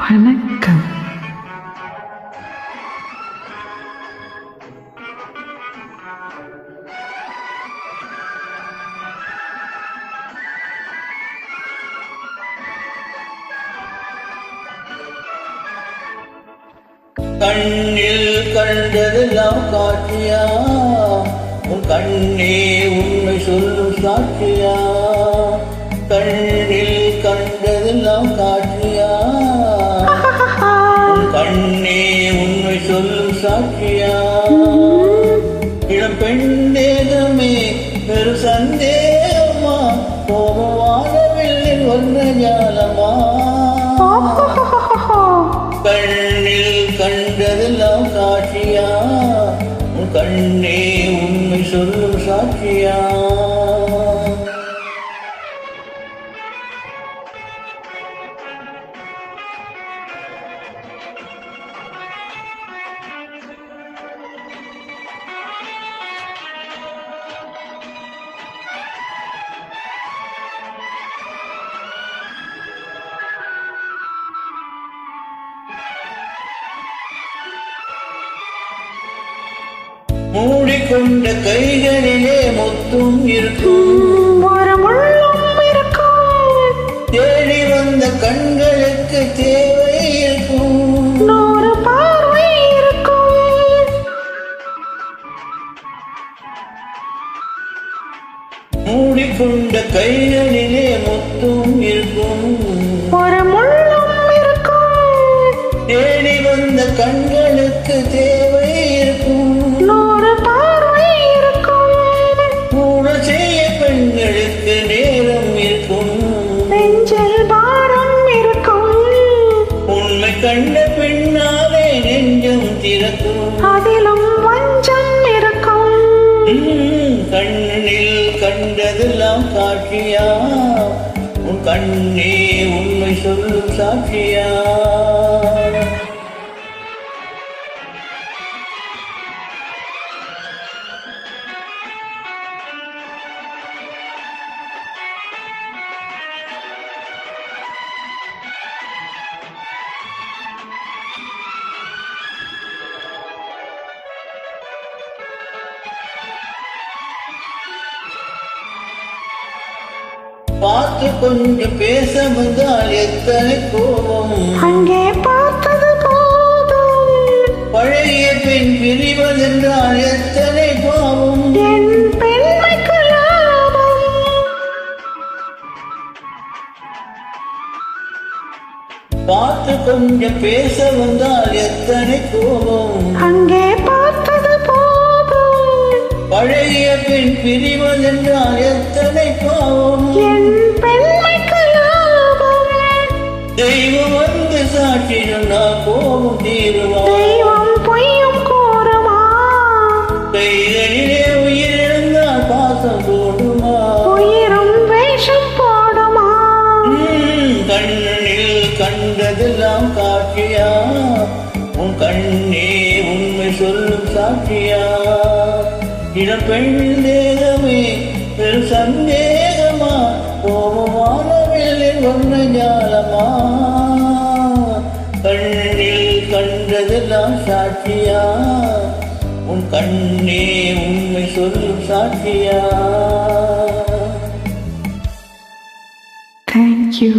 வணக்கம். கண்ணில் கண்டதெல்லாம் காட்சியா, உன் கண்ணே உண்மை சொல்லும் சாட்சியா. கண்ணில் கண்டதெல்லாம் காட்சியா, உன் கண்ணே உண்மை சொல்லும் சாட்சியா. இளம் பெண் தேகமே பெரு சந்தேகமா, கோபவானவில்லை ஒன்று ஞானமா. கண்ணில் கண்டதெல்லாம் காட்சியா, உன் கண்ணே உண்மை சொல்லும் சாட்சியா. மூடிக்கொண்ட கைகளிலே முத்தும் இருக்கும், ஒரு முள்ளும் இருக்கும். தேடி வந்த கண்களுக்கு தேவை இருக்கும், 100 பார்வை இருக்கும். மூடிக்கொண்ட கைகளிலே முத்தும் இருக்கும், ஒரு முள்ளும் இருக்கும். தேடி வந்த கண்களுக்கு தேவை இருக்கும், 100 பார்வை இருக்கும். கூட செய்ய பெண்களுக்கு நேரம் இருக்கும், நெஞ்சில் பாரம் இருக்கும். உண்மை கண்ட பெண்ணாலே நெஞ்சம் திறக்கும், அதிலும் வஞ்சம் இருக்கும். கண்ணில் கண்டதெல்லாம் காட்சியா, உன் கண்ணே உண்மை சொல்லும் சாட்சியா. பார்த்து கொஞ்சம் பேச வந்தால் எத்தனை கோபம், அங்கே பார்த்தது போதும். பழைய பெண் பிரிவதென்றால் எத்தனை பாவம், என் பெண்மைக்கு லாபம். பார்த்து கொஞ்சம் பேச வந்தால் எத்தனை கோபம், அங்கே பார்த்தது போதும். பழைய பெண் பிரிவதென்றால் எத்தனை பாவம், என் பெண்மைக்கு லாபம். தெய்வம் வந்து சாட்சி சொன்னால் கோபம் தீருவா, தெய்வம் பொய்யும் கூறுமா. கைகளிலே உயிரிழந்தால் பாசம் போடுமா, உயிரும் வேஷம் போடுமா. கண்ணில் கண்டதெல்லாம் காட்சியா, உன் கண்ணே உண்மை சொல்லும் சாட்சியா. இளம் பெண் தேகமே பெரு சந்தேகமா, கோபமானவில்லை ஒன்று ஞானமா. கண்ணில் கண்டதெல்லாம் சாட்சியா, உன் கண்ணே உண்மை சொல்லும் சாட்சியா. Thank you.